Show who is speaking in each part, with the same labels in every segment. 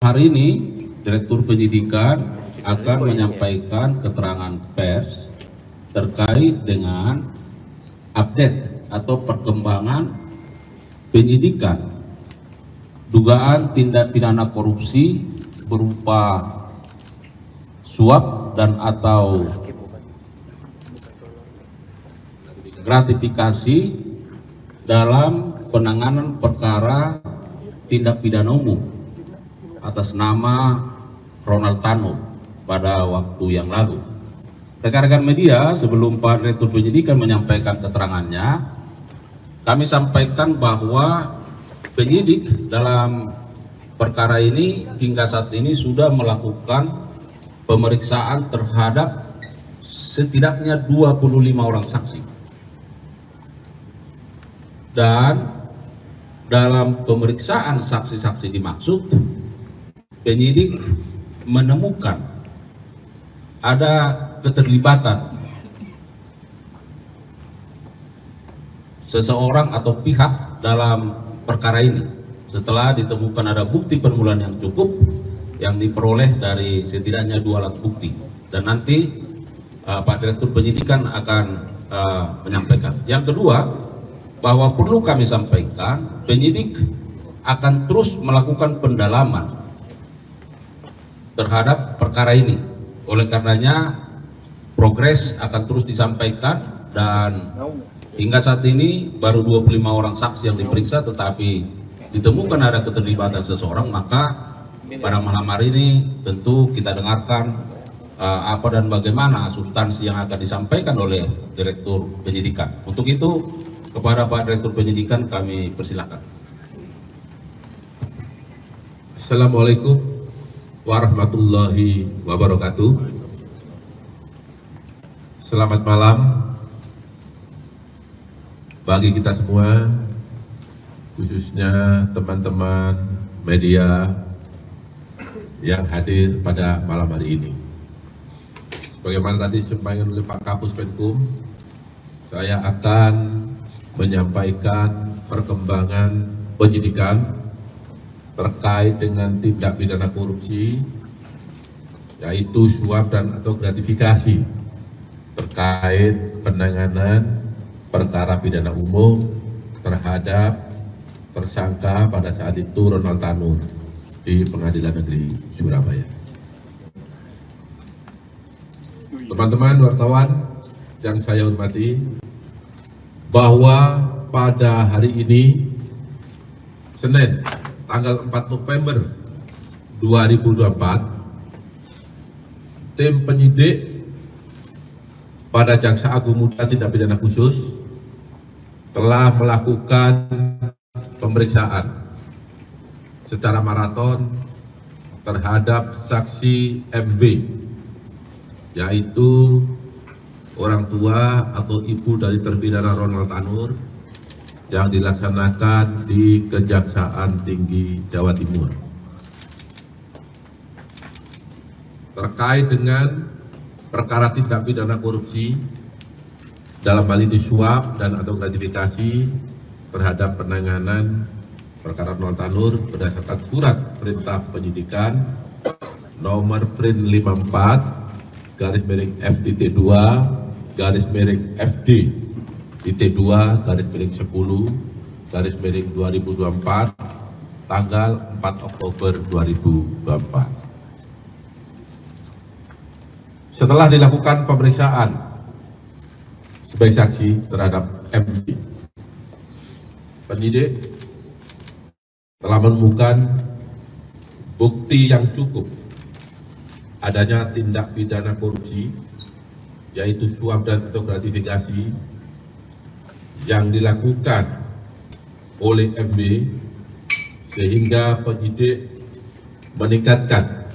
Speaker 1: Hari ini, Direktur Penyidikan akan menyampaikan keterangan pers terkait dengan update atau perkembangan penyidikan dugaan tindak pidana korupsi berupa suap dan atau gratifikasi dalam penanganan perkara tindak pidana umum atas nama Ronald Tanur pada waktu yang lalu. Rekan-rekan media, sebelum Pak Direktur Penyidikan menyampaikan keterangannya, kami sampaikan bahwa penyidik dalam perkara ini hingga saat ini sudah melakukan pemeriksaan terhadap setidaknya 25 orang saksi. Dan dalam pemeriksaan saksi-saksi dimaksud, penyidik menemukan ada keterlibatan seseorang atau pihak dalam perkara ini setelah ditemukan ada bukti permulaan yang cukup yang diperoleh dari setidaknya 2 alat bukti, dan nanti Pak Direktur Penyidikan akan menyampaikan. Yang kedua, bahwa perlu kami sampaikan, penyidik akan terus melakukan pendalaman terhadap perkara ini. Oleh karenanya progres akan terus disampaikan, dan hingga saat ini baru 25 orang saksi yang diperiksa, tetapi ditemukan ada keterlibatan seseorang. Maka pada malam hari ini tentu kita dengarkan apa dan bagaimana substansi yang akan disampaikan oleh Direktur Penyidikan. Untuk itu kepada Pak Direktur Penyidikan kami persilakan.
Speaker 2: Assalamualaikum warahmatullahi wabarakatuh. Selamat malam bagi kita semua, khususnya teman-teman media yang hadir pada malam hari ini. Sebagaimana tadi disampaikan oleh Pak Kapus Penkum, saya akan menyampaikan perkembangan penyidikan terkait dengan tindak pidana korupsi, yaitu suap dan atau gratifikasi terkait penanganan perkara pidana umum terhadap tersangka pada saat itu Ronald Tanur di Pengadilan Negeri Surabaya. Teman-teman wartawan yang saya hormati, bahwa pada hari ini Senin tanggal 4 November 2024, tim penyidik pada Jaksa Agung Muda Tindak Pidana Khusus telah melakukan pemeriksaan secara maraton terhadap saksi MB, yaitu orang tua atau ibu dari terpidana Ronald Tanur, yang dilaksanakan di Kejaksaan Tinggi Jawa Timur. Terkait dengan perkara tindak pidana korupsi dalam hal ini suap dan atau gratifikasi terhadap penanganan perkara Ronald Tanur berdasarkan surat perintah penyidikan nomor PRIN 54 garis miring FDT2 garis miring FD IT2 garis miring 10 garis miring 2024 tanggal 4 Oktober 2024. Setelah dilakukan pemeriksaan sebagai saksi terhadap MB, penyidik telah menemukan bukti yang cukup adanya tindak pidana korupsi, yaitu suap dan atau gratifikasi yang dilakukan oleh MB, sehingga penyidik meningkatkan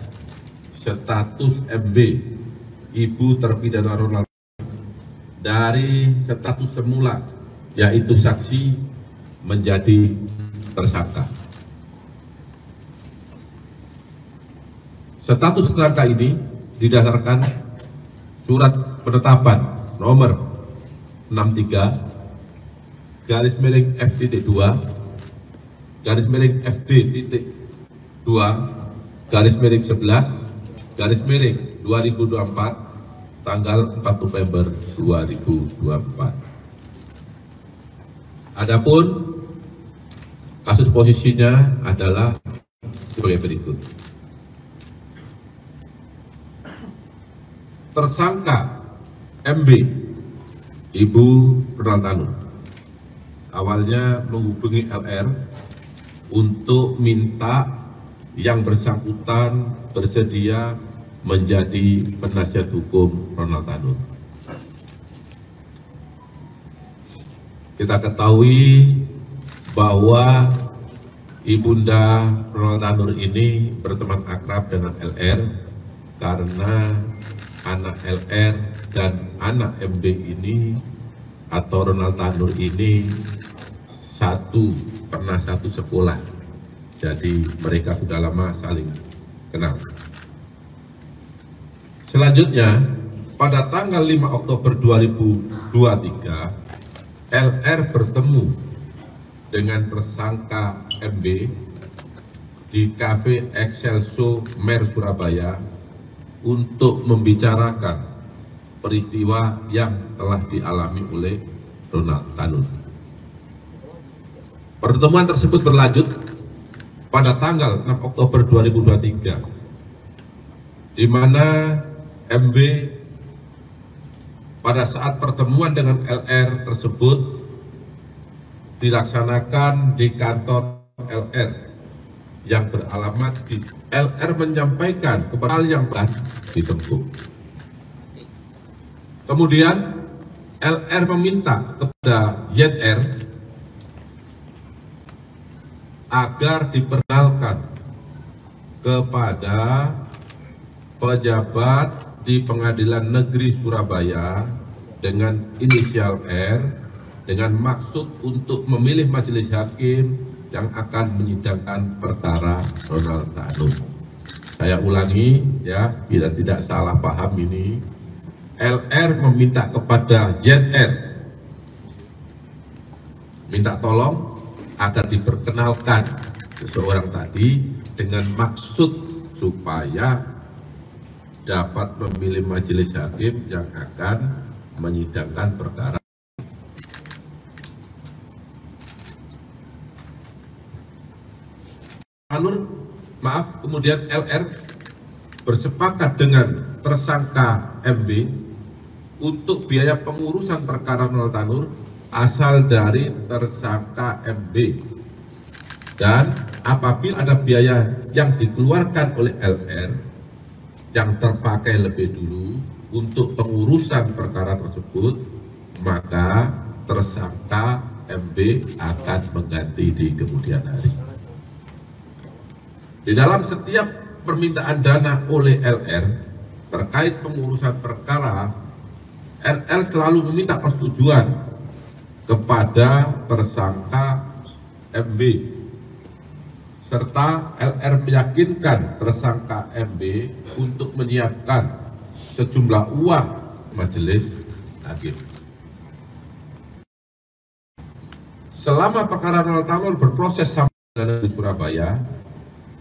Speaker 2: status MB, ibu terpidana Ronald, dari status semula yaitu saksi menjadi tersangka. Status tersangka ini didasarkan surat penetapan nomor 63 garis miring FD2 garis miring FD.2 /11/2024 tanggal 4 November 2024. Adapun kasus posisinya adalah sebagai berikut. Tersangka MB, Ibu Ronald Tanur, awalnya menghubungi LR untuk minta yang bersangkutan bersedia menjadi penasihat hukum Ronald Tanur. Kita ketahui bahwa Ibunda Ronald Tanur ini berteman akrab dengan LR karena anak LR dan anak MB ini atau Ronald Tanur ini pernah satu sekolah. Jadi mereka sudah lama saling kenal. Selanjutnya, pada tanggal 5 Oktober 2023, LR bertemu dengan tersangka MB di Cafe Excelso Mer Surabaya untuk membicarakan peristiwa yang telah dialami oleh Ronald Tanur. Pertemuan tersebut berlanjut pada tanggal 6 Oktober 2023, di mana MB pada saat pertemuan dengan LR tersebut dilaksanakan di kantor LR yang beralamat di LR menyampaikan kepada yang telah ditempuh. Kemudian LR meminta kepada YR agar diperkenalkan kepada pejabat di Pengadilan Negeri Surabaya dengan inisial R dengan maksud untuk memilih majelis hakim yang akan menyidangkan perkara Ronald Tanur. Saya ulangi ya, bila tidak salah paham ini, LR meminta kepada YR minta tolong agar diperkenalkan seseorang tadi dengan maksud supaya dapat memilih majelis hakim yang akan menyidangkan perkara. Kemudian LR bersepakat dengan tersangka MB untuk biaya pengurusan perkara Ronald Tanur asal dari tersangka MB, dan apabila ada biaya yang dikeluarkan oleh LR yang terpakai lebih dulu untuk pengurusan perkara tersebut, maka tersangka MB akan mengganti di kemudian hari. Di dalam setiap permintaan dana oleh LR terkait pengurusan perkara, LR selalu meminta persetujuan kepada tersangka MB, serta LR meyakinkan tersangka MB untuk menyiapkan sejumlah uang majelis hakim. Selama perkara Ronald Tanur berproses sampai dengan di Surabaya,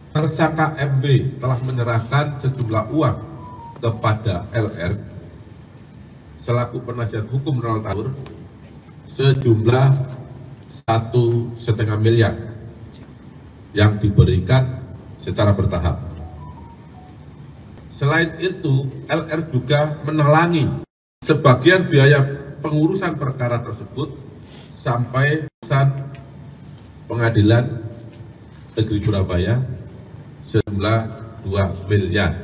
Speaker 2: tersangka MB telah menyerahkan sejumlah uang kepada LR selaku penasihat hukum Ronald Tanur sejumlah 1,5 miliar yang diberikan secara bertahap. Selain itu, LR juga menelangi sebagian biaya pengurusan perkara tersebut sampai putusan Pengadilan Negeri Surabaya sejumlah 2 miliar,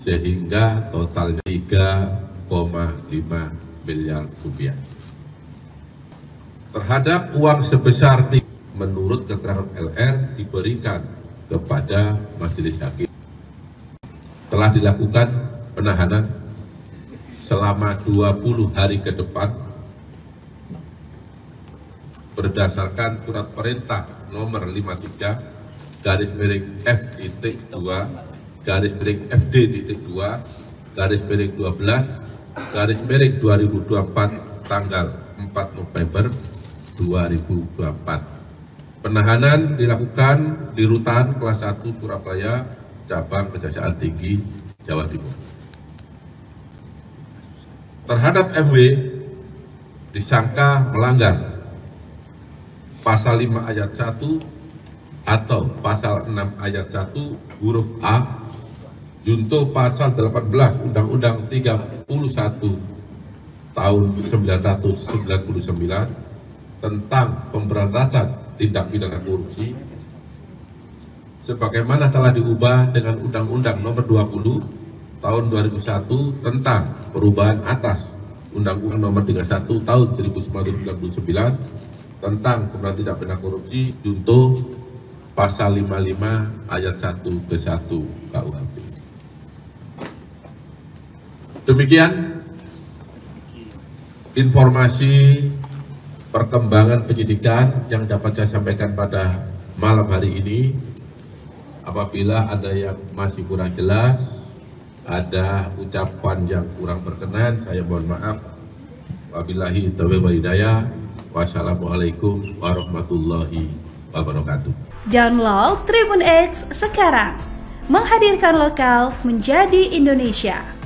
Speaker 2: sehingga totalnya 3,5 miliar rupiah. Terhadap uang sebesar menurut keterangan LR diberikan kepada majelis hakim. Telah dilakukan penahanan selama 20 hari ke depan berdasarkan surat perintah nomor 53-FD-2/FD-12/12/2024 tanggal 4 November 2024. Penahanan dilakukan di Rutan Kelas 1 Surabaya Cabang Kejaksaan Tinggi Jawa Timur. Terhadap MW disangka melanggar Pasal 5 ayat 1 atau Pasal 6 ayat 1 huruf A junto Pasal 18 Undang-Undang 31 tahun 1999 tentang pemberantasan tindak pidana korupsi sebagaimana telah diubah dengan Undang-Undang Nomor 20 tahun 2001 tentang perubahan atas Undang-Undang Nomor 31 tahun 1999 tentang pemberantasan tindak pidana korupsi junto Pasal 55 ayat 1 ke 1 KUHP. Demikian informasi perkembangan penyidikan yang dapat saya sampaikan pada malam hari ini. Apabila ada yang masih kurang jelas, ada ucapan yang kurang berkenan, saya mohon maaf. Wabillahi taufiq wal hidayah. Wassalamualaikum warahmatullahi wabarakatuh.
Speaker 3: Download Tribun X sekarang, menghadirkan lokal menjadi Indonesia.